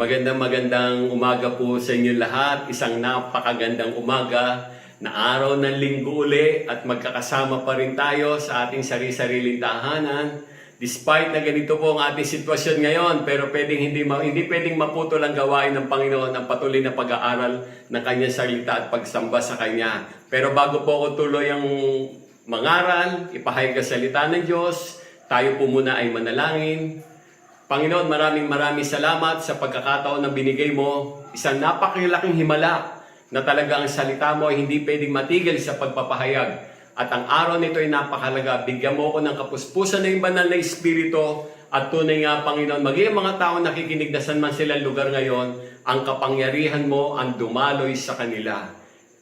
Magandang umaga po sa inyo lahat. Isang napakagandang umaga na araw ng linggo uli at magkakasama pa rin tayo sa ating sari-sariling tahanan. Despite na ganito po ang ating sitwasyon ngayon, pero hindi pwedeng maputol ang gawain ng Panginoon ang patuloy na pag-aaral ng Kanyang salita at pagsamba sa Kanya. Pero bago po ako tuloy ang mangaral, ipahayag ang salita ng Diyos, tayo po muna ay manalangin. Panginoon, maraming salamat sa pagkakataon na binigay mo. Isang napakalaking himala na talaga ang salita mo ay hindi pwedeng matigil sa pagpapahayag. At ang araw nito ay napakalaga. Bigyan mo ko ng kapuspusan ng banal na Espiritu at tunay nga, Panginoon, maging mga tao nakikinig na saan man silang lugar ngayon, ang kapangyarihan mo ang dumaloy sa kanila.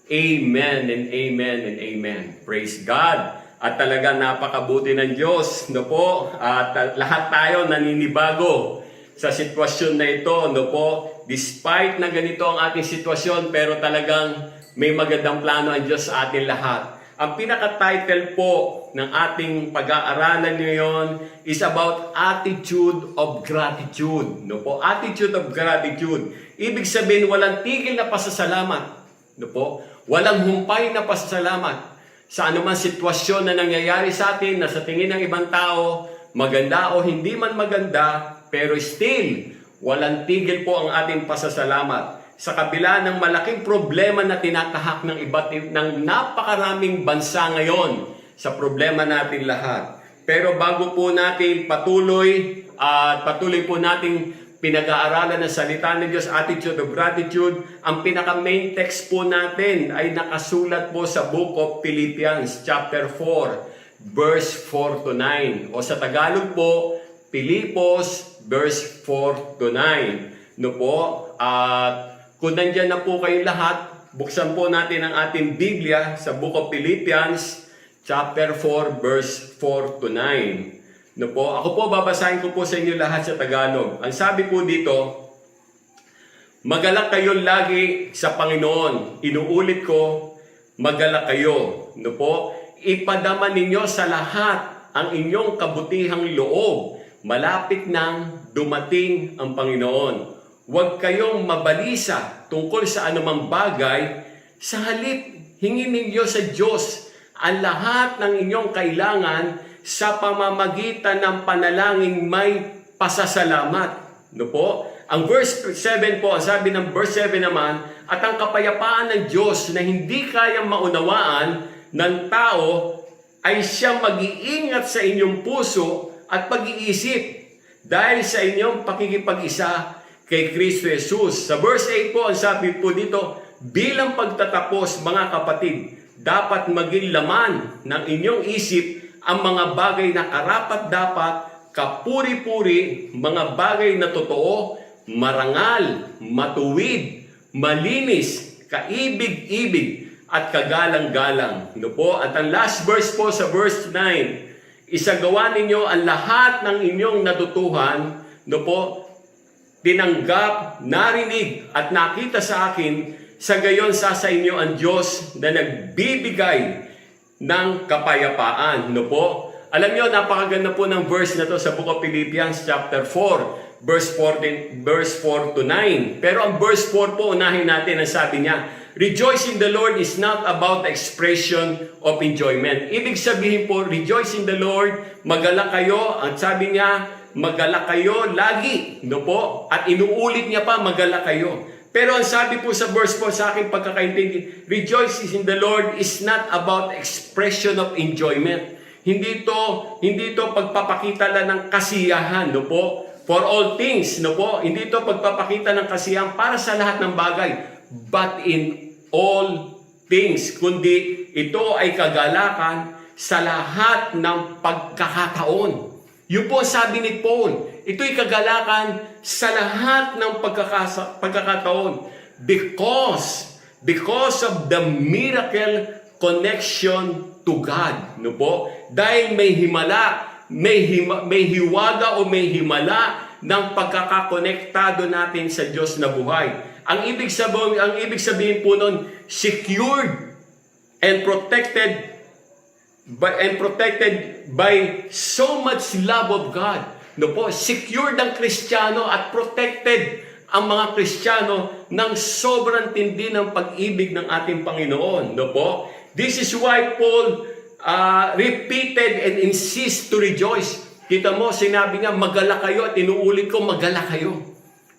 Amen and amen and amen. Praise God. At talaga napakabuti ng Diyos, no po? At lahat tayo naninibago sa sitwasyon na ito, no po? Despite na ganito ang ating sitwasyon, pero talagang may magandang plano ang Diyos sa atin lahat. Ang pinaka-title po ng ating pag-aaralan ngayon is about attitude of gratitude, no po? Attitude of gratitude. Ibig sabihin, walang tigil na pasasalamat, no po? Walang humpay na pasasalamat. Sa anumang sitwasyon na nangyayari sa atin na sa tingin ng ibang tao, maganda o hindi man maganda, pero still, walang tigil po ang ating pasasalamat. Sa kabila ng malaking problema na tinatahak ng napakaraming bansa ngayon, sa problema natin lahat. Pero bago po natin patuloy po nating pinag-aaralan ng salita ng Diyos, attitude of gratitude, ang pinaka-main text po natin ay nakasulat po sa Book of Philippians, chapter 4, verse 4 to 9. O sa Tagalog po, Pilipos, verse 4 to 9. No po? At kung nandyan na po kayong lahat, buksan po natin ang ating Biblia sa Book of Philippians, chapter 4, verse 4 to 9. No po? Ako po, babasahin ko po sa inyo lahat sa Tagalog. Ang sabi po dito, magalak kayo lagi sa Panginoon. Inuulit ko, magalak kayo. No po? Ipadama ninyo sa lahat ang inyong kabutihang loob. Malapit nang dumating ang Panginoon. Huwag kayong mabalisa tungkol sa anumang bagay. Sa halip, hingin ninyo sa Diyos ang lahat ng inyong kailangan sa pamamagitan ng panalangin may pasasalamat. No po? Ang verse 7 po, ang sabi ng verse 7 naman, at ang kapayapaan ng Diyos na hindi kayang maunawaan ng tao ay siyang mag-iingat sa inyong puso at pag-iisip dahil sa inyong pakikipag-isa kay Kristo Jesus. Sa verse 8 po, ang sabi po dito, bilang pagtatapos, mga kapatid, dapat maging laman ng inyong isip ang mga bagay na karapat-dapat, kapuri-puri, mga bagay na totoo, marangal, matuwid, malinis, kaibig-ibig, at kagalang-galang. No po? At ang last verse po sa verse 9, isagawa ninyo ang lahat ng inyong natutuhan, no po, tinanggap, narinig, at nakita sa akin, sa gayon sa inyo ang Diyos na nagbibigay ng kapayapaan. No po? Alam nyo, napakaganda po ng verse na to sa Book of Philippians chapter 4, verse 4 to 9. Pero ang verse 4 po, unahin natin ang sabi niya, rejoice in the Lord is not about the expression of enjoyment. Ibig sabihin po, rejoice in the Lord, magalak kayo. Ang sabi niya, magalak kayo lagi. No po? At inuulit niya pa, magalak kayo. Pero ang sabi po sa verse po sa aking pagkakaintindi, rejoice in the Lord is not about expression of enjoyment. Hindi to pagpapakita lang ng kasiyahan, no po? For all things, no po? Hindi to pagpapakita ng kasiyahan para sa lahat ng bagay. But in all things, kundi ito ay kagalakan sa lahat ng pagkakataon. Yun po ang sabi ni Paul. Ito'y kagalakan sa lahat ng pagkakataon. Because of the miracle connection to God. No po? Dahil may hiwaga o may himala ng pagkakakonektado natin sa Diyos na buhay. Ang ibig sabihin po nun, secured and protected by so much love of God. No po, secured ang Kristiyano at protected ang mga Kristiyano ng sobrang tindi ng pag-ibig ng ating Panginoon. No po? This is why Paul repeated and insist to rejoice. Kita mo, sinabi nga, magala kayo, at inuulit ko, magala kayo.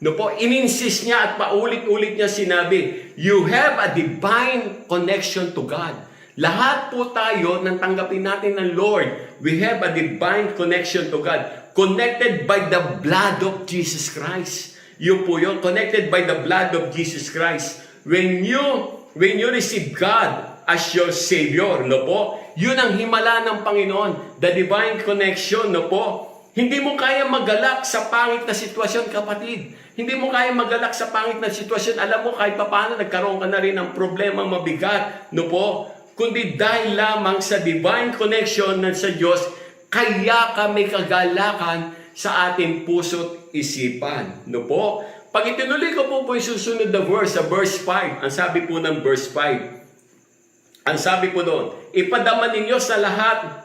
No po? Ininsist niya at paulit-ulit niya sinabi, you have a divine connection to God. Lahat po tayo, nang tanggapin natin ng Lord, we have a divine connection to God. Connected by the blood of Jesus Christ. Yun po yun, connected by the blood of Jesus Christ. When you receive God as your Savior, no po, yun ang himala ng Panginoon, the divine connection, no po. Hindi mo kaya magalak sa pangit na sitwasyon, kapatid. Hindi mo kaya magalak sa pangit na sitwasyon. Alam mo, kahit paano, nagkaroon ka na rin ng problema mabigat, no po. Kundi dahil lamang sa divine connection ng sa Diyos, kaya ka may kagalakan sa ating puso't isipan. No po? Pag itinuloy ko po yung susunod na verse, sa verse 5, ang sabi po ng verse 5, ang sabi po doon, ipadama ninyo sa lahat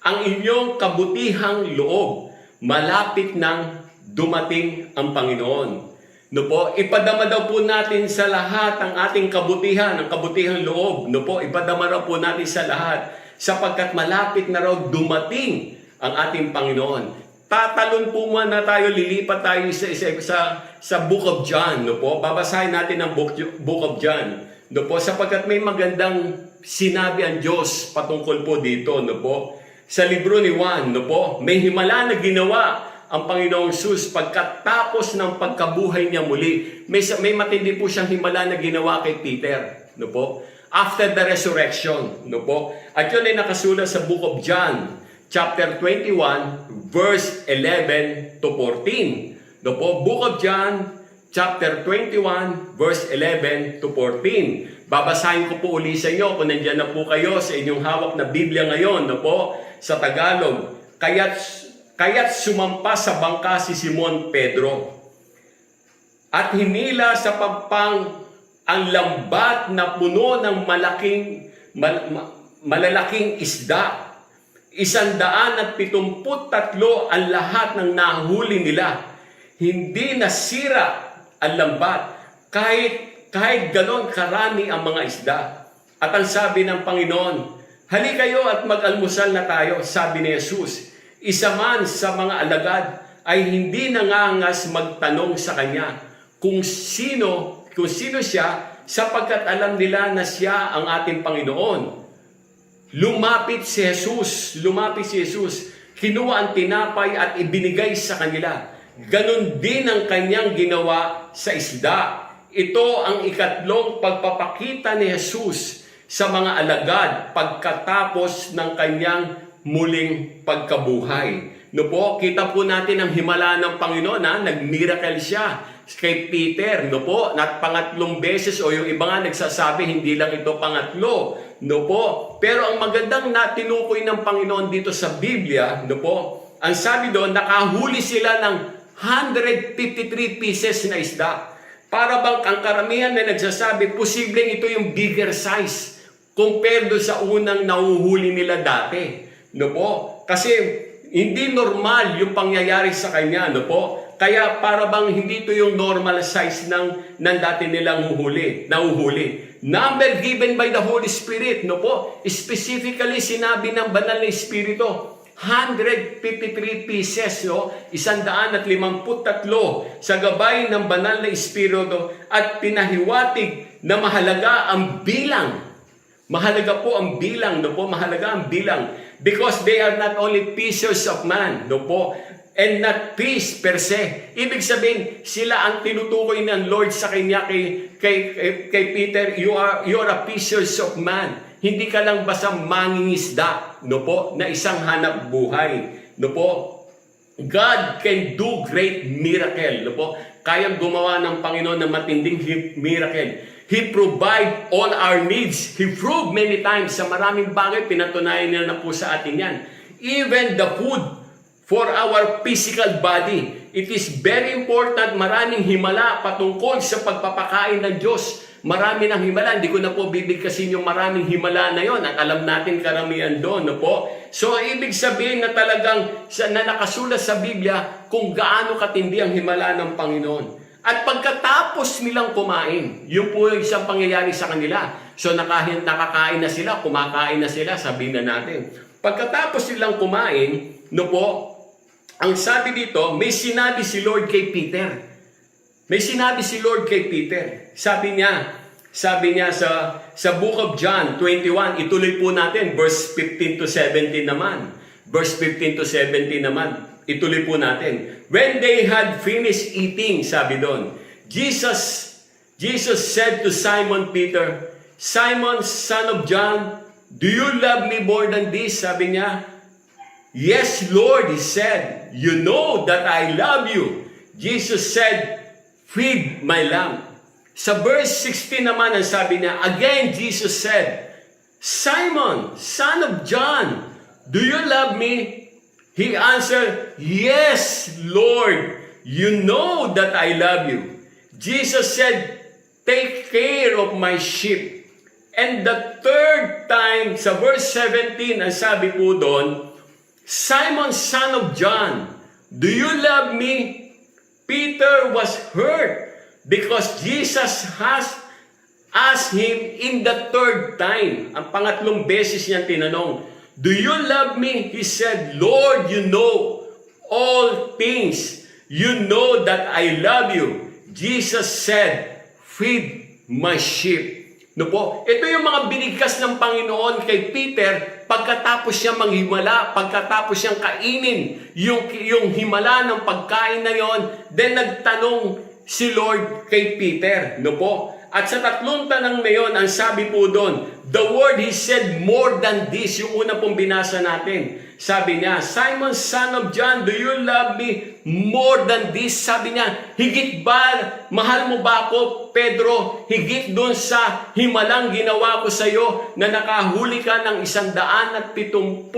ang inyong kabutihang loob, malapit nang dumating ang Panginoon. No po, ipadama daw po natin sa lahat ang ating kabutihan, ang kabutihang loob. No po, ipadama raw po natin sa lahat, sapagkat malapit na raw dumating ang ating Panginoon. Tatalon po muna tayo, lilipat tayo sa Book of John. No po, babasahin natin ang Book of John. No po, sapagkat may magandang sinabi ang Diyos patungkol po dito. No po, sa libro ni Juan, no po, may himala na ginawa ang Panginoong Jesus pagkatapos ng pagkabuhay niya muli. May matindi po siyang himala na ginawa kay Peter, no po, after the resurrection, no po. At yun ay nakasulat sa Book of John, chapter 21, verse 11 to 14. No po, Book of John, chapter 21, verse 11 to 14. Babasahin ko po uli sa inyo kung nandiyan na po kayo sa inyong hawak na Biblia ngayon, no po, sa Tagalog. Kaya't sumampa sa bangka si Simon Pedro at hinila sa pampang ang lambat na puno ng malalaking isda. 173 ang lahat ng nahuli nila. Hindi nasira ang lambat kahit ganon karami ang mga isda. At ang sabi ng Panginoon, hali kayo at mag-almusal na tayo, sabi ni Jesus. Isa man sa mga alagad ay hindi nangangas magtanong sa kanya kung sino siya, sapagkat alam nila na siya ang ating Panginoon. Lumapit si Jesus, kinuha ang tinapay at ibinigay sa kanila. Ganon din ang kanyang ginawa sa isda. Ito ang ikatlong pagpapakita ni Jesus sa mga alagad pagkatapos ng kanyang muling pagkabuhay. No po, kita po natin ang himala ng Panginoon, nag-miracle siya kay Peter, no po, at pangatlong beses, o yung iba nga nagsasabi hindi lang ito pangatlo, no po. Pero ang magandang natinukoy ng Panginoon dito sa Biblia, no po, ang sabi doon, nakahuli sila ng 153 pieces na isda. Para bang ang karamihan na nagsasabi, posibleng ito yung bigger size compared sa unang nahuhuli nila dati. No po? Kasi hindi normal yung pangyayari sa kanya, no po? Kaya para bang hindi ito yung normal size ng dati nilang nahuhuli. Number given by the Holy Spirit, no po? Specifically sinabi ng Banal na Espiritu, 153 pieces, no? 153 sa gabay ng Banal na Espiritu at pinahiwatig na mahalaga ang bilang. Mahalaga po ang bilang, no po? Mahalaga ang bilang. Because they are not only pieces of man, no po? And not piece per se. Ibig sabihin, sila ang tinutukoy ng Lord sa kanya kay Peter, you are a pieces of man. Hindi ka lang basta mangingisda, no po? Na isang hanap buhay, no po? God can do great miracle, no po? Kayang gumawa ng Panginoon ng matinding miracle. He provide all our needs. He proved many times sa maraming bagay, pinatunayan niya na po sa atin yan. Even the food for our physical body. It is very important, maraming himala patungkol sa pagpapakain ng Diyos. Marami ng himala. Hindi ko na po bibigkasin yung maraming himala na yon. At alam natin karamihan doon, no po? So, ibig sabihin na talagang na nakasulat sa Biblia kung gaano katindi ang himala ng Panginoon. At pagkatapos nilang kumain, yun po yung isang pangyayari sa kanila. So nakakain na sila, kumakain na sila, sabihin na natin. Pagkatapos nilang kumain, no po, ang sabi dito, may sinabi si Lord kay Peter. May sinabi si Lord kay Peter. Sabi niya sa Book of John 21, ituloy po natin, verse 15 to 17 naman. Verse 15 to 17 naman. Ituloy po natin. When they had finished eating, sabi doon, Jesus said to Simon Peter, Simon, son of John, do you love me more than this? Sabi niya, yes, Lord, he said, you know that I love you. Jesus said, feed my lamb. Sa verse 16 naman, ang sabi niya, again, Jesus said, Simon, son of John, do you love me? He answered, yes, Lord, you know that I love you. Jesus said, take care of my sheep. And the third time, sa verse 17, ang sabi po doon, Simon, son of John, do you love me? Peter was hurt because Jesus has asked him in the third time. Ang pangatlong beses niya tinanong, do you love me? He said, Lord, you know all things. You know that I love you. Jesus said, feed my sheep. No po? Ito yung mga binigkas ng Panginoon kay Peter pagkatapos siya manghimala, pagkatapos siyang kainin yung himala ng pagkain na yon, then nagtanong si Lord kay Peter. No po? At sa tatlong tanang na yon, ang sabi po doon, the word he said more than this, yung una pong binasa natin. Sabi niya, Simon, son of John, do you love me more than this? Sabi niya, higit ba, mahal mo ba ako, Pedro? Higit doon sa himalang ginawa ko sa iyo na nakahuli ka ng 173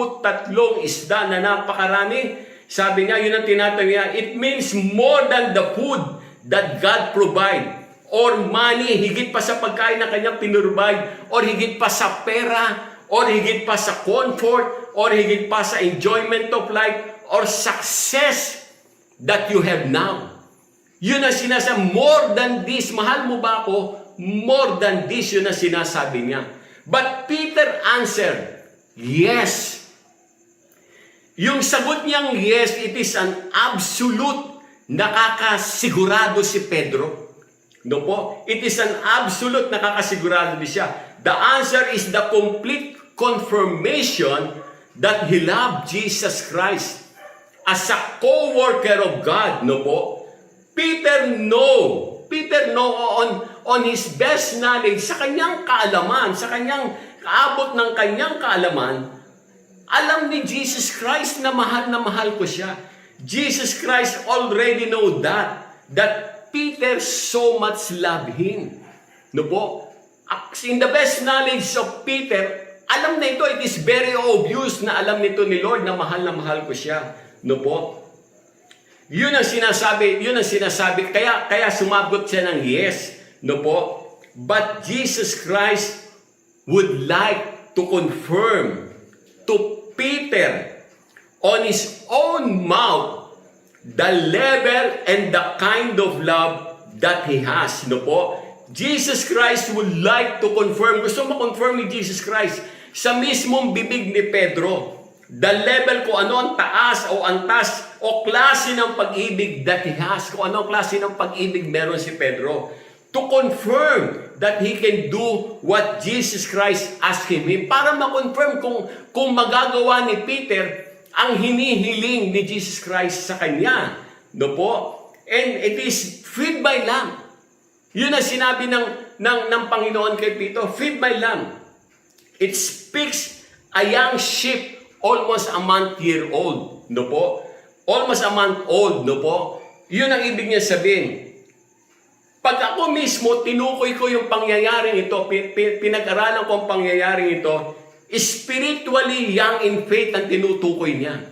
isda na napakarami? Sabi niya, yun ang tinatanong niya, it means more than the food that God provide. Or money, higit pa sa pagkain na kanyang pinurubay, or higit pa sa pera, or higit pa sa comfort, or higit pa sa enjoyment of life, or success that you have now. Yun ang sinasabi, more than this, mahal mo ba ako? More than this, yun ang sinasabi niya. But Peter answered, yes. Yung sagot niyang yes, it is an absolute, nakakasigurado si Pedro. No po? It is an absolute, nakakasigurado din siya. The answer is the complete confirmation that he loved Jesus Christ as a co-worker of God. No po? Peter know on his best knowledge, sa kanyang kaalaman, sa kanyang kaabot ng kanyang kaalaman, alam ni Jesus Christ na mahal ko siya. Jesus Christ already know that Peter so much loved him. No po? In the best knowledge of Peter, alam na ito, it is very obvious na alam nito ni Lord na mahal ko siya. No po? Yun ang sinasabi, kaya sumagot siya ng yes. No po? But Jesus Christ would like to confirm to Peter on his own mouth the level and the kind of love that he has. No po? Jesus Christ would like to confirm, gusto ma-confirm ni Jesus Christ sa mismong bibig ni Pedro, the level kung ano ang taas o antas o klase ng pag-ibig that he has, kung ano ang klase ng pag-ibig meron si Pedro, to confirm that he can do what Jesus Christ asked him. Para ma-confirm kung magagawa ni Peter ang hinihiling ni Jesus Christ sa kanya. No po? And it is feed my lamb. Yun ang sinabi ng Panginoon kay Peter, feed my lamb. It speaks a young sheep almost a month-year-old. No po? Almost a month old. No po? Yun ang ibig niya sabihin. Pag ako mismo, tinukoy ko yung pangyayaring ito, pinag-aralan ko ang pangyayaring ito, spiritually young in faith ang tinutukoy niya.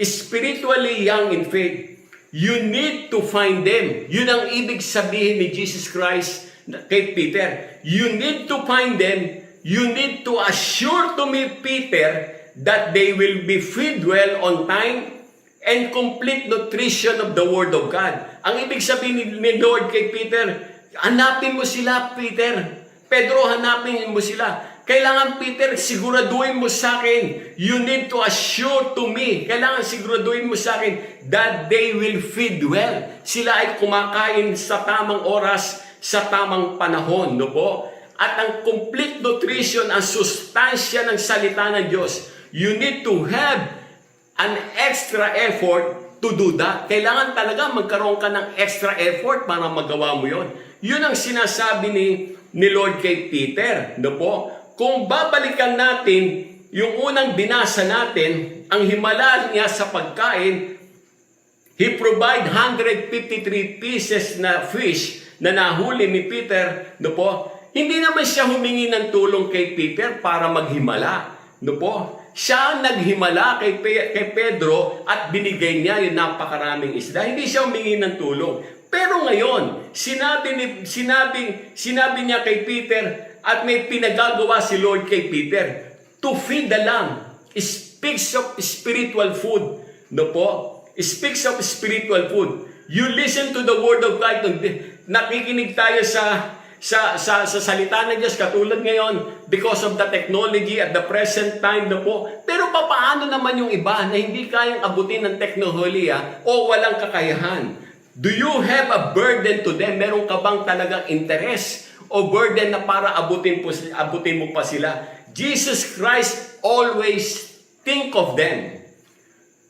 Spiritually young in faith. You need to find them. Yun ang ibig sabihin ni Jesus Christ kay Peter. You need to find them. You need to assure to me, Peter, that they will be fed well on time and complete nutrition of the Word of God. Ang ibig sabihin ni Lord kay Peter, hanapin mo sila, Peter. Pedro, hanapin mo sila. Kailangan, Peter, siguraduhin mo sa akin. You need to assure to me. Kailangan siguraduhin mo sa akin that they will feed well. Sila ay kumakain sa tamang oras, sa tamang panahon. No po? At ang complete nutrition, ang sustansya ng salita ng Diyos, you need to have an extra effort to do that. Kailangan talaga magkaroon ka ng extra effort para magawa mo yon. Yun ang sinasabi ni Lord kay Peter. No po? Kung babalikan natin yung unang binasa natin, ang himala niya sa pagkain, He provide 153 pieces na fish na nahuli ni Peter. No po? Hindi naman siya humingi ng tulong kay Peter para maghimala. No po? Siya ang naghimala kay Pedro at binigay niya yung napakaraming isda. Hindi siya humingi ng tulong. Pero ngayon, sinabi niya kay Peter at may pinagagawa si Lord kay Peter to feed the lamb. Speaks of spiritual food. No po? Speaks of spiritual food. You listen to the word of God. Nakikinig tayo sa salita ng Diyos katulad ngayon because of the technology at the present time na po. Pero paano naman yung iba na hindi kayang abutin ng teknolohiya o walang kakayahan? Do you have a burden to them? Meron ka bang talagang interest o burden na para abutin mo pa sila? Jesus Christ always think of them.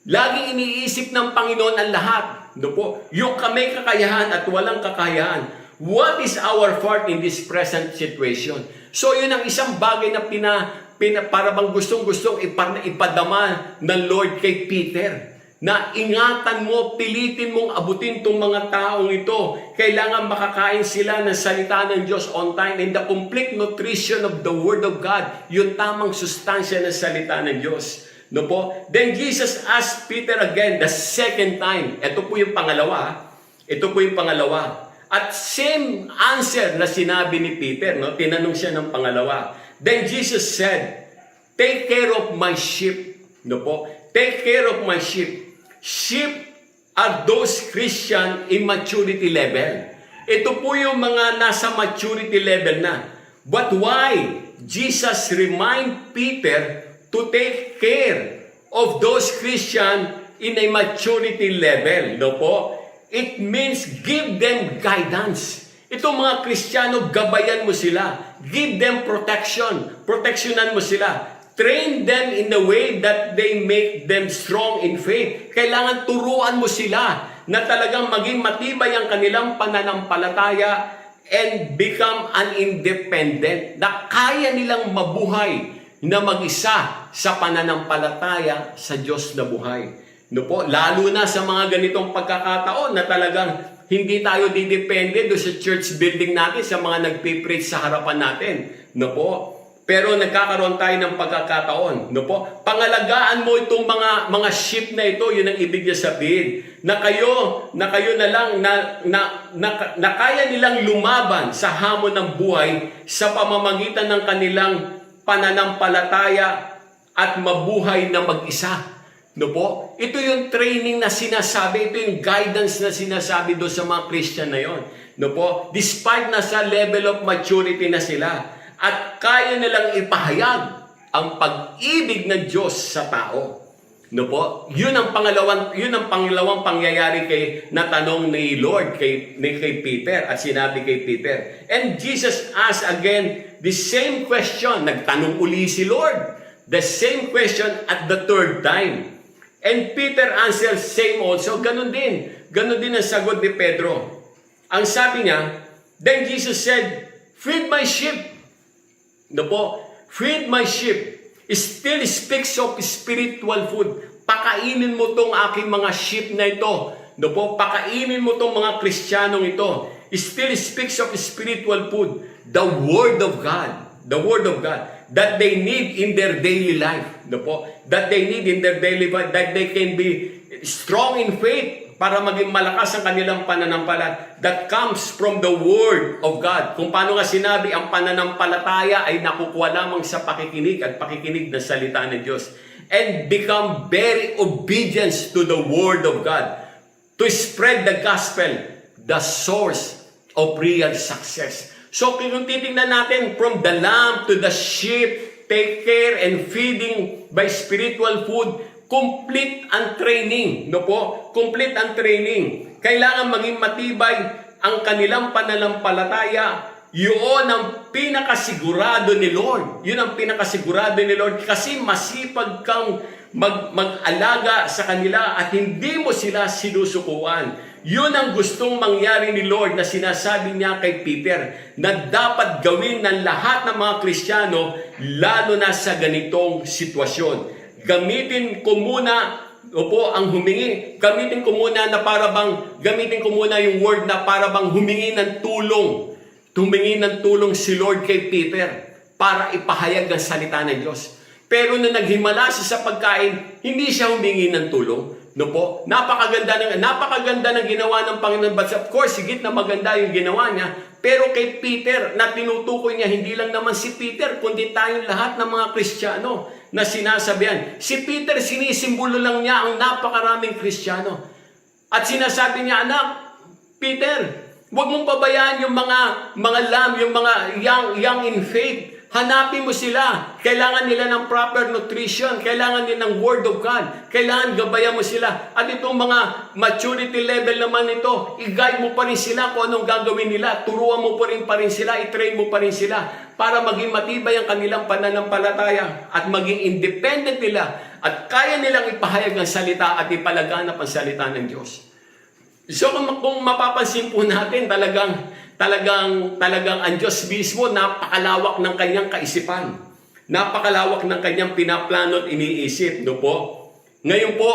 Laging iniisip ng Panginoon ang lahat. No po? Yung may kakayahan at walang kakayahan. What is our part in this present situation? So yun ang isang bagay na para bang gustong-gustong ipadama ng Lord kay Peter. Na ingatan mo, pilitin mong abutin itong mga taong ito. Kailangan makakain sila ng salita ng Diyos on time and the complete nutrition of the Word of God. Yung tamang sustansya ng salita ng Diyos. No po? Then Jesus asked Peter again the second time. Ito po yung pangalawa. Ito po yung pangalawa. At same answer na sinabi ni Peter, no? Tinanong siya ng pangalawa. Then Jesus said, take care of my sheep. No po? Take care of my sheep. Sheep are those Christian immaturity level. Ito po yung mga nasa maturity level na. But why Jesus remind Peter to take care of those Christian in a maturity level? No po? It means give them guidance. Itong mga Kristiyano, gabayan mo sila. Give them protection. Proteksyonan mo sila. Train them in the way that they make them strong in faith. Kailangan turuan mo sila na talagang maging matibay ang kanilang pananampalataya and become an independent. Na kaya nilang mabuhay na mag-isa sa pananampalataya sa Diyos na buhay. No po? Lalo na sa mga ganitong pagkakataon na talagang hindi tayo didepende do sa church building natin, sa mga nagpipreach sa harapan natin. No po? Pero nagkakaroon tayo ng pagkakataon. No po? Pangalagaan mo itong mga sheep na ito, yun ang ibig niya sabihin. Na kayo na lang na kaya nilang lumaban sa hamon ng buhay sa pamamagitan ng kanilang pananampalataya at mabuhay na mag-isa. No po? Ito yung training na sinasabi, ito yung guidance na sinasabi doon sa mga Christian na yon. No po? Despite na sa level of maturity na sila, at kaya nilang ipahayag ang pag-ibig ng Diyos sa tao. No po? Yun ang pangalawang pangyayari na tanong ni Lord kay Peter at sinabi kay Peter. And Jesus asked again the same question. Nagtanong uli si Lord. The same question at the third time. And Peter answered same also. Ganon din ang sagot ni Pedro. Ang sabi niya, then Jesus said, feed my sheep. No po? Feed my sheep. Still speaks of spiritual food. Pakainin mo tong aking mga sheep na ito. No po? Pakainin mo tong mga Kristiyanong ito. Still speaks of spiritual food. The Word of God. The Word of God. That they need in their daily life. No po? That they need in their daily life. That they can be strong in faith para maging malakas ang kanilang pananampalataya. That comes from the Word of God. Kung paano nga sinabi, ang pananampalataya ay nakukuha lamang sa pakikinig at pakikinig ng salita ng Diyos. and become very obedient to the Word of God. To spread the gospel, the source of real success. So kung titingnan natin from the lamb to the sheep, take care and feeding by spiritual food, complete ang training. No po? Complete ang training. Kailangan maging matibay ang kanilang pananampalataya. Yun ang pinakasigurado ni Lord. Yun ang pinakasigurado ni Lord kasi masipag kang mag-alaga sa kanila at hindi mo sila sinusukuan. Yun ang gustong mangyari ni Lord na sinasabi niya kay Peter na dapat gawin ng lahat ng mga Kristiyano lalo na sa ganitong sitwasyon. Gamitin ko muna ang humingi. Gamitin ko muna yung word na para bang humingi ng tulong. Humingi ng tulong si Lord kay Peter para ipahayag ang salita ng Diyos. Pero nung naghimala siya sa pagkain, hindi siya humingi ng tulong. No po? Napakaganda ng ginawa ng Panginoon. But of course, higit na maganda yung ginawa niya. Pero kay Peter, na tinutukoy niya, hindi lang naman si Peter, kundi tayong lahat ng mga Kristiyano na sinasabihan. Si Peter, sinisimbolo lang niya ang napakaraming Kristiyano. At sinasabi niya, anak, Peter, huwag mong pabayaan yung mga lamb, yung mga young in faith. Hanapin mo sila. Kailangan nila ng proper nutrition. Kailangan nila ng Word of God. Kailangan gabayan mo sila. At itong mga maturity level naman ito, i-guide mo pa rin sila kung anong gagawin nila. Turuan mo pa rin sila. I-train mo pa rin sila para maging matibay ang kanilang pananampalataya at maging independent nila at kaya nilang ipahayag ang salita at ipalaganap ang salita ng Diyos. So kung mapapansin po natin, talagang ang Diyos mismo, napakalawak ng kanyang kaisipan. Napakalawak ng kanyang pinaplano at iniisip. No po? Ngayon po,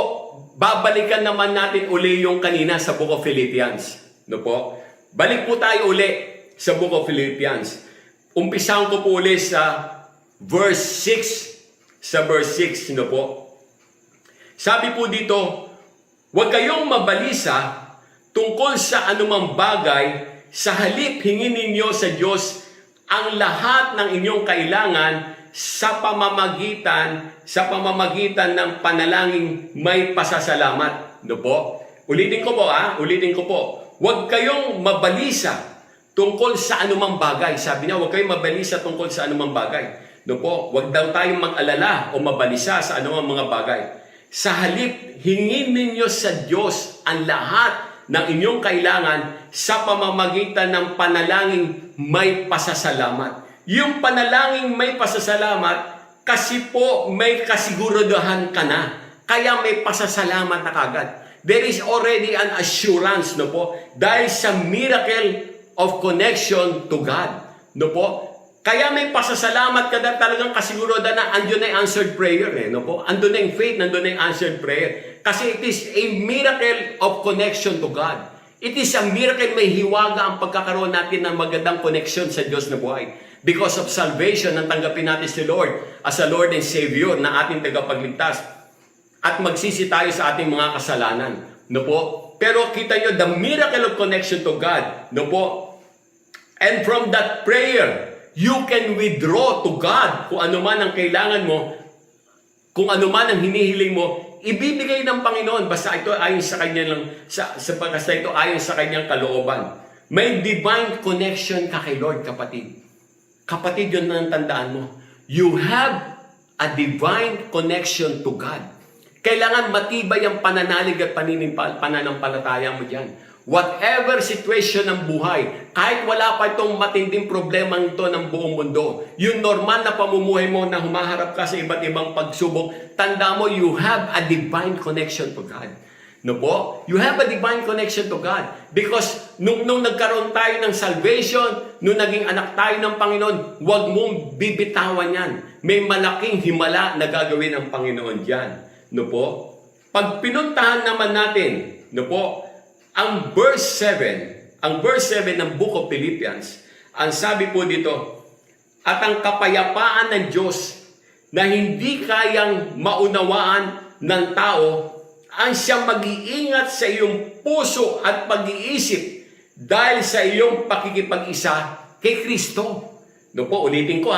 babalikan naman natin uli yung kanina sa Book of Philippians. No po? Balik po tayo uli sa Book of Philippians. Umpisahan ko po uli sa verse 6. Sa verse 6, no po? Sabi po dito, huwag kayong mabalisa tungkol sa anumang bagay, sa halip hingin ninyo sa Diyos ang lahat ng inyong kailangan sa pamamagitan ng panalangin may pasasalamat. No po? Ulitin ko po. Huwag kayong mabalisa tungkol sa anumang bagay. Sabi niya, huwag kayong mabalisa tungkol sa anumang bagay. No po? Huwag daw tayong mag-alala o mabalisa sa anumang mga bagay. Sa halip, hingin ninyo sa Diyos ang lahat ng inyong kailangan sa pamamagitan ng panalangin may pasasalamat. Yung panalangin may pasasalamat kasi po may kasiguraduhan ka na. Kaya may pasasalamat na kagad. There is already an assurance, no po? Dahil sa miracle of connection to God. No po? Kaya may pasasalamat ka na talagang kasiguraduhan na andun na yung answered prayer. No po? Andun na yung faith, andun na yung answered prayer. Kasi it is a miracle of connection to God. It is a miracle, may hiwaga ang pagkakaroon natin ng magandang connection sa Diyos na buhay. Because of salvation, nang tanggapin natin si Lord as a Lord and Savior na ating tagapagligtas. At magsisi tayo sa ating mga kasalanan. No po? Pero kita nyo, the miracle of connection to God. No po? And from that prayer, you can withdraw to God kung ano man ang kailangan mo, kung ano man ang hinihiling mo, ibibigay ng Panginoon basta ito ayon sa kanyang basta ito ayon sa kanyang kalooban. May divine connection ka kay Lord, kapatid. Kapatid, yun na ang tandaan mo. You have a divine connection to God. Kailangan matibay ang pananalig at pananampalataya mo diyan. Whatever situation ng buhay, kahit wala pa itong matinding problema ito ng buong mundo, yung normal na pamumuhay mo na humaharap ka sa iba't ibang pagsubok, tanda mo, you have a divine connection to God. No po? You have a divine connection to God. Because nung nagkaroon tayo ng salvation, nung naging anak tayo ng Panginoon, huwag mong bibitawan yan. May malaking himala na gagawin ng Panginoon dyan. No po? Pag pinuntahan naman natin, no po, ang verse 7 ng Book of Philippians, ang sabi po dito, at ang kapayapaan ng Diyos na hindi kayang maunawaan ng tao, ang siyang mag-iingat sa iyong puso at pag-iisip dahil sa iyong pakikipag-isa kay Kristo. No po, ulitin ko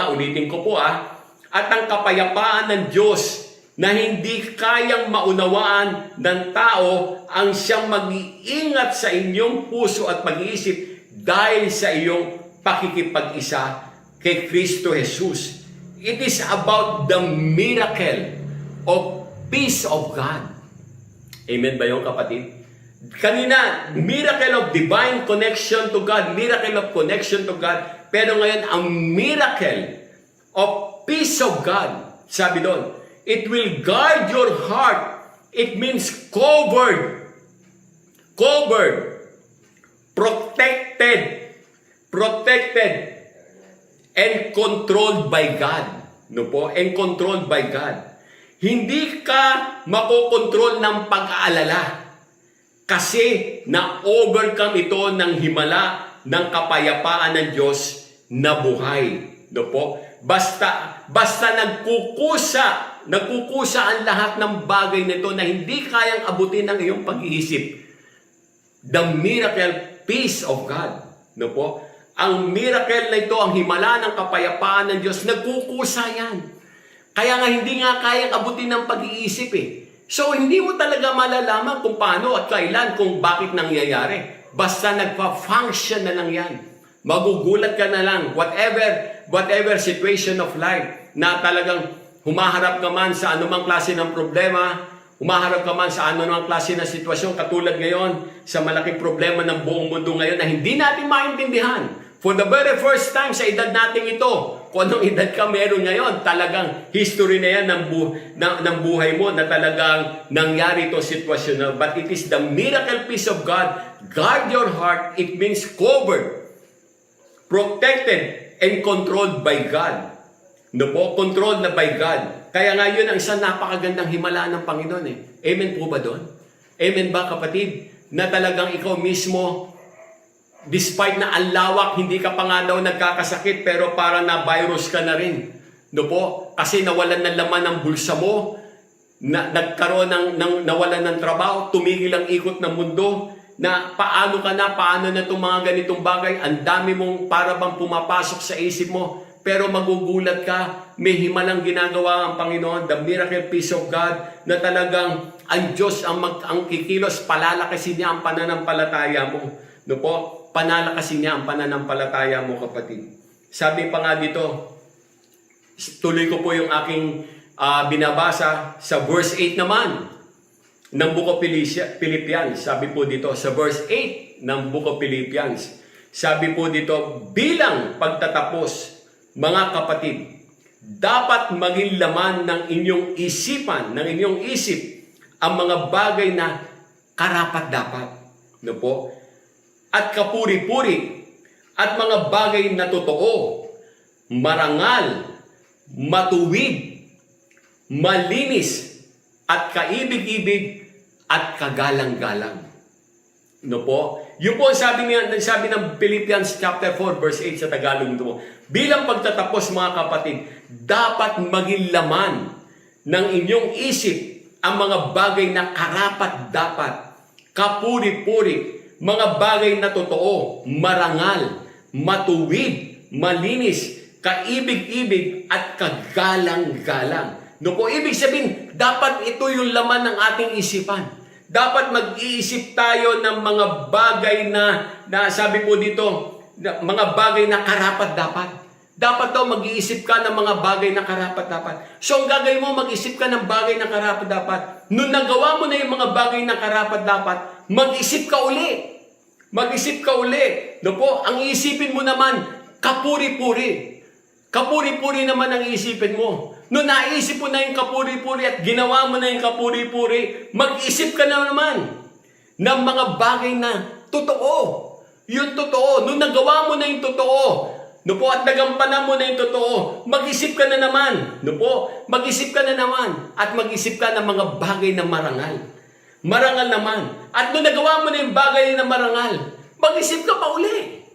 po. At ang kapayapaan ng Diyos na hindi kayang maunawaan ng tao ang siyang mag-iingat sa inyong puso at pag-iisip dahil sa iyong pakikipag-isa kay Kristo Jesus. It is about the miracle of peace of God. Amen ba yung kapatid? Kanina, miracle of divine connection to God, miracle of connection to God. Pero ngayon, ang miracle of peace of God, sabi doon, it will guard your heart. It means covered, protected, and controlled by God. No po? And controlled by God. Hindi ka makokontrol ng pag-aalala. Kasi na-overcome ito ng himala ng kapayapaan ng Diyos na buhay. No po? Basta nagkukusa ang lahat ng bagay nito na hindi kayang abutin ng iyong pag-iisip. The miracle peace of God. No po? Ang miracle na ito, ang himala ng kapayapaan ng Diyos, nagkukusa yan. Kaya nga hindi nga kayang abutin ng pag-iisip eh. So, hindi mo talaga malalaman kung paano at kailan, kung bakit nangyayari. Basta nagpa-function na lang yan. Magugulat ka na lang. Whatever situation of life na talagang humaharap ka man sa anumang klase ng problema, humaharap ka man sa anumang klase ng sitwasyon, katulad ngayon sa malaking problema ng buong mundo ngayon na hindi natin maintindihan. For the very first time sa edad natin ito, kung anong edad ka meron ngayon, talagang history na yan ng buhay mo na talagang nangyari itong sitwasyon. But it is the miracle peace of God. Guard your heart. It means covered, protected, and controlled by God. No po? Controlled na by God. Kaya nga yun ang isang napakagandang himala ng Panginoon eh. Amen po ba doon? Amen ba kapatid? Na talagang ikaw mismo, despite na ang lawak, hindi ka pa nga daw nagkakasakit, pero para na virus ka na rin. No po? Kasi nawalan ng laman ng bulsa mo, nagkaroon nawalan ng trabaho, tumigil ang ikot ng mundo, na paano na itong mga ganitong bagay, ang dami mong para bang pumapasok sa isip mo, pero magugulat ka, may himalang ginagawa ang Panginoon, the miracle peace of God, na talagang ang Diyos ang kikilos, palalakasin niya ang pananampalataya mo. No po? Panalakasin niya ang pananampalataya mo, kapatid. Sabi pa nga dito, tuloy ko po yung aking binabasa sa verse 8 naman ng Book of Philippians. Sabi po dito sa verse 8 ng Book of Philippians. Sabi po dito, bilang pagtatapos, mga kapatid, dapat maging laman ng inyong isipan, ng inyong isip, ang mga bagay na karapat-dapat. No po? At kapuri-puri, at mga bagay na totoo, marangal, matuwid, malinis, at kaibig-ibig, at kagalang-galang. No po? Yun po ang sabi ng Philippians chapter 4 verse 8 sa Tagalog nito. Bilang pagtatapos mga kapatid, dapat maging laman ng inyong isip ang mga bagay na karapat-dapat, kapuri-puri, mga bagay na totoo, marangal, matuwid, malinis, kaibig-ibig, at kagalang-galang. No po, ibig sabihin, dapat ito yung laman ng ating isipan. Dapat mag-iisip tayo ng mga bagay na sabi po dito, mga bagay na karapat-dapat. Dapat daw mag-iisip ka ng mga bagay na karapat-dapat. So, ang gagawin mo, mag-isip ka ng bagay na karapat-dapat. Nung nagawa mo na yung mga bagay na karapat-dapat, mag-isip ka uli. Mag-isip ka uli. No po, ang iisipin mo naman, kapuri-puri. Kapuri-puri naman ang iisipin mo. Nung naisip mo na yung kapuri-puri at ginawa mo na yung kapuri-puri, mag-isip ka na naman ng mga bagay na totoo. Yung totoo. Nung nagawa mo na yung totoo, no po, at nagampanan mo na yung totoo, mag-isip ka na naman. No po, mag-isip ka na naman. At mag-isip ka ng mga bagay na marangal. Marangal naman. At nung nagawa mo na yung bagay na marangal, mag-isip ka pa uli.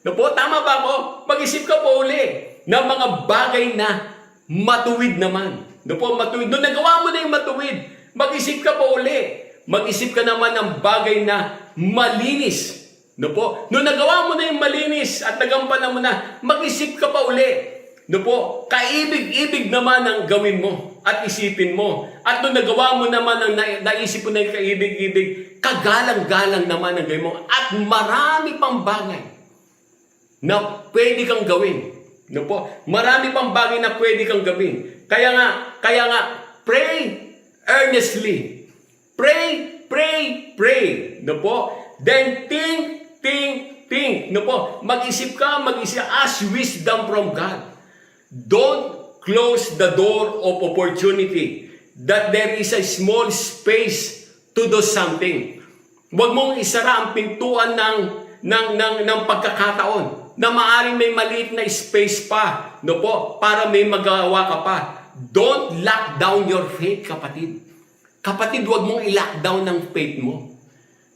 No po, tama ba ako? Mag-isip ka pa uli ng mga bagay na matuwid naman. No po, matuwid. Nung nagawa mo na yung matuwid, mag-isip ka pa uli. Mag-isip ka naman ng bagay na malinis. No po? Nung nagawa mo na yung malinis at nagampanan mo na, mag-isip ka pa uli No po, kaibig-ibig naman ang gawin mo at isipin mo. At nung nagawa mo naman ang naisip mo na yung kaibig-ibig, kagalang-galang naman ang gawin mo. At marami pang bagay na pwede kang gawin. No po, marami pang bagay na pwede kang gawin. Kaya nga, pray earnestly. Pray. No po? Then think. No po? Mag-isip ka, ask wisdom from God. Don't close the door of opportunity that there is a small space to do something. Huwag mong isara ang pintuan ng pagkakataon na maaring may maliit na space pa, no po, para may magawa ka pa. Don't lock down your faith, kapatid. Kapatid, huwag mong i-lockdown ang faith mo.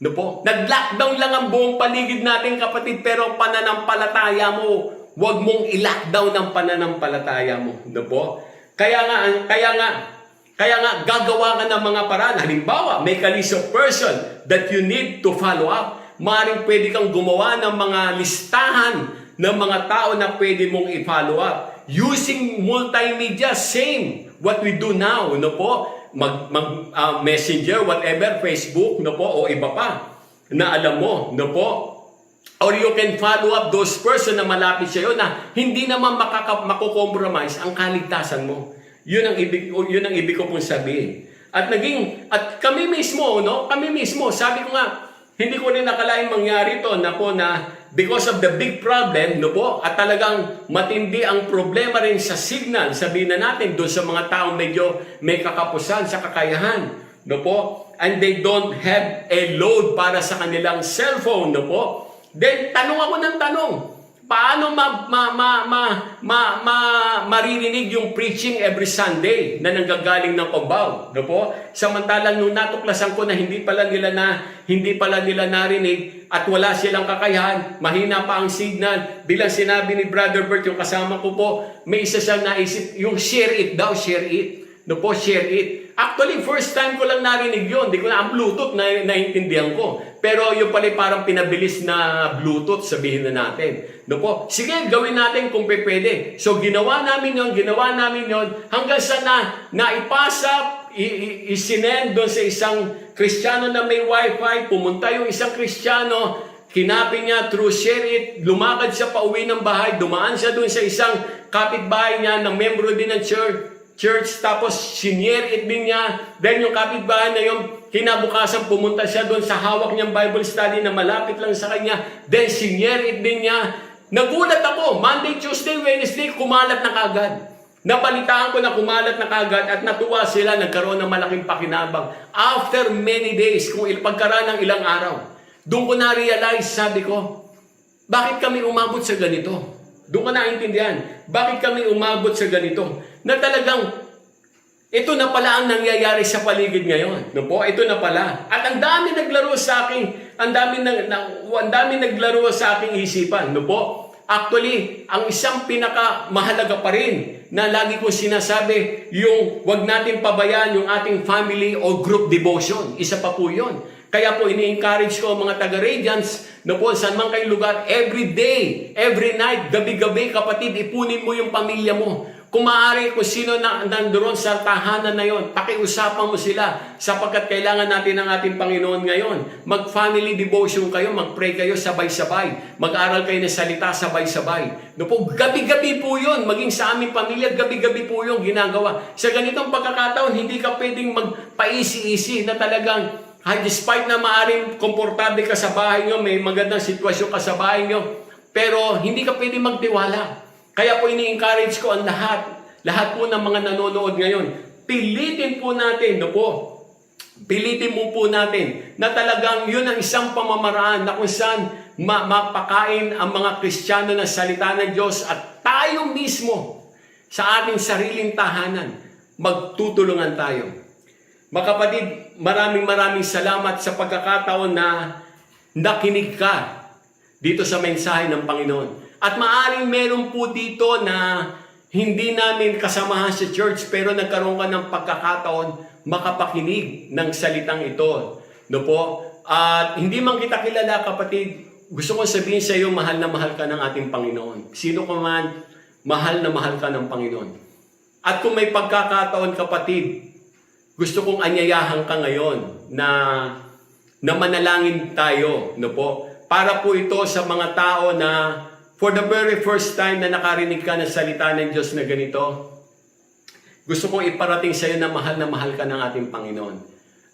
No po? Nag-lockdown lang ang buong paligid natin, kapatid, pero pananampalataya mo, huwag mong i-lockdown ang pananampalataya mo. No po? Kaya nga, gagawa ka ng mga paraan. Halimbawa, may ka list of person that you need to follow up. Maaaring pwede kang gumawa ng mga listahan ng mga tao na pwede mong i-follow up. Using multimedia, same what we do now. No po? Messenger, whatever, Facebook, no po, o iba pa na alam mo, no po. Or you can follow up those person na malapit sa iyo na hindi naman makukompromise ang kaligtasan mo. Yun ang ibig ko pong sabihin. At kami mismo, sabi ko nga, hindi ko rin nakalaing mangyari to na because of the big problem, no po, at talagang matindi ang problema rin sa signal, sabihin na natin, doon sa mga taong medyo may kakapusan sa kakayahan, no po, and they don't have a load para sa kanilang cellphone, no po. Then, tanong ako ng tanong, paano maririnig yung preaching every Sunday na nanggagaling ng Cubao, no po? Samantalang nung natuklasan ko na hindi pala nila narinig at wala silang kakayahan, mahina pa ang signal. Bilang sinabi ni Brother Bert, yung kasama ko po, may isa siyang naisip, yung share it daw, share it. No po, share it. Actually, first time ko lang narinig yun. Di ko na ang Bluetooth na naintindihan ko. Pero yung pala parang pinabilis na Bluetooth, sabihin na natin. No po, sige, gawin natin kung pwede. So, ginawa namin yon hanggang sa naipasa, isinend doon sa isang Kristiyano na may wifi, pumunta yung isang Kristiyano, kinapin niya through share it, lumakad siya pa uwi ng bahay, dumaan siya doon sa isang kapitbahay niya na membro din ng church, tapos sinare it din niya. Then yung kapitbahay na yun, kinabukasan pumunta siya doon sa hawak niyang Bible study na malapit lang sa kanya. Then sinare it din niya. Nagulat ako, Monday, Tuesday, Wednesday, kumalat na kagad. Napalitaan ko na kumalat na kagad at natuwa sila, nagkaroon ng malaking pakinabang. After many days, kung pagkaraan ng ilang araw, doon ko na-realize, sabi ko, bakit kami umabot sa ganito? Doon ko naintindihan, bakit kami umabot sa ganito? Na talagang, ito na pala ang nangyayari sa paligid ngayon. No po? Ito na pala. At ang dami naglaro sa aking, ang dami naglaro sa aking isipan. No po? Actually, ang isang pinakamahalaga pa rin na lagi ko sinasabi, yung wag natin pabayaan yung ating family o group devotion. Isa pa po yun. Kaya po, ini-encourage ko ang mga taga-Radiance, no po, saan man kayong lugar, every day, every night, gabi-gabi, kapatid, ipunin mo yung pamilya mo. Kung maaari, kung sino nandoon sa tahanan na yon, pakiusapan mo sila sapagkat kailangan natin ng ating Panginoon ngayon. Mag-family devotion kayo, mag-pray kayo sabay-sabay, mag-aral kayo ng salita sabay-sabay. No po, gabi-gabi po yun, maging sa aming pamilya, gabi-gabi po yung ginagawa. Sa ganitong pagkakataon, hindi ka pwedeng magpaisi-isi na talagang, despite na maaring komportable ka sa bahay nyo, may magandang sitwasyon ka sa bahay nyo, pero hindi ka pwedeng magtiwala. Kaya po ini-encourage ko ang lahat po ng mga nanonood ngayon, pilitin po natin, no po, pilitin mo po natin na talagang yun ang isang pamamaraan na kung saan mapakain ang mga Kristiyano ng salita ng Diyos at tayo mismo sa ating sariling tahanan, magtutulungan tayo. Mga kapatid, maraming salamat sa pagkakataon na nakinig ka dito sa mensahe ng Panginoon. At maaaring meron po dito na hindi namin kasamahan sa church pero nagkaroon ka ng pagkakataon makapakinig ng salitang ito. No po? At hindi man kita kilala, kapatid, gusto ko sabihin sa iyo, mahal na mahal ka ng ating Panginoon. Sino ka man, mahal na mahal ka ng Panginoon. At kung may pagkakataon, kapatid, gusto kong anyayahan ka ngayon na manalangin tayo, no po? Para po ito sa mga tao na for the very first time na nakarinig ka ng salita ng Diyos na ganito, gusto kong iparating sa iyo na mahal ka ng ating Panginoon.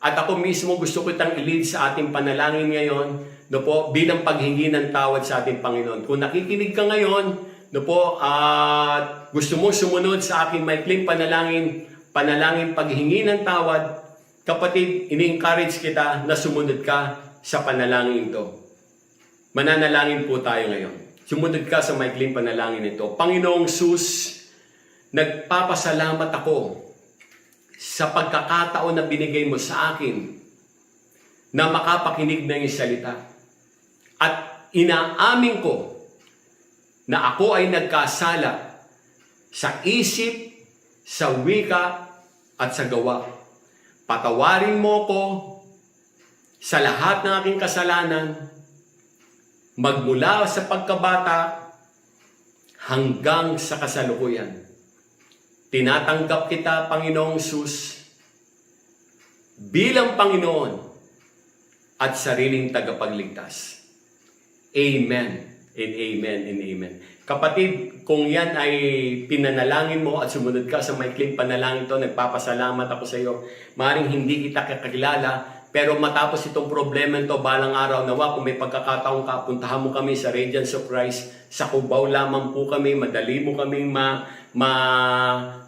At ako mismo gusto ko itang i-lead sa ating panalangin ngayon, no po, bilang paghingi ng tawad sa ating Panginoon. Kung nakikinig ka ngayon, no po, at gusto mo sumunod sa aking maikling panalangin paghingi ng tawad, kapatid, ini-encourage kita na sumunod ka sa panalangin ito. Mananalangin po tayo ngayon. Sumunod ka sa maikling panalangin ito. Panginoong Sus, nagpapasalamat ako sa pagkakataon na binigay mo sa akin na makapakinig ng iyong salita. At inaamin ko na ako ay nagkasala sa isip, sa wika, at sa gawa. Patawarin mo ko sa lahat ng aking kasalanan, magmula sa pagkabata hanggang sa kasalukuyan. Tinatanggap kita, Panginoong Sus, bilang Panginoon at sariling tagapagligtas. Amen and amen and amen. Kapatid, kung yan ay pinanalangin mo at sumunod ka sa maikling panalangin ito, nagpapasalamat ako sa iyo. Maaaring hindi kita kakilala, pero matapos itong problema ito, balang araw nawa, kung may pagkakataon ka, puntahan mo kami sa Radiance of Christ. Sa Cubao lamang po kami, madali mo kaming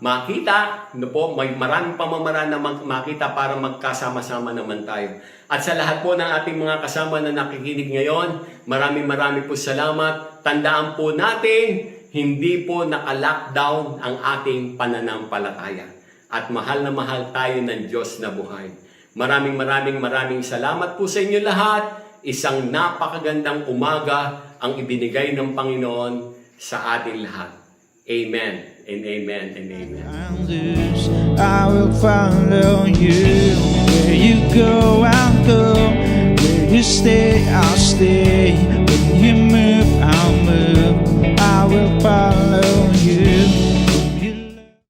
makita. No po, may maraming pamamaraan na makita para magkasama-sama naman tayo. At sa lahat po ng ating mga kasama na nakikinig ngayon, maraming po salamat. Tandaan po natin, hindi po naka-lockdown ang ating pananampalataya. At mahal na mahal tayo ng Diyos na buhay. Maraming salamat po sa inyo lahat. Isang napakagandang umaga ang ibinigay ng Panginoon sa ating lahat. Amen and amen and amen. I will follow you where you go.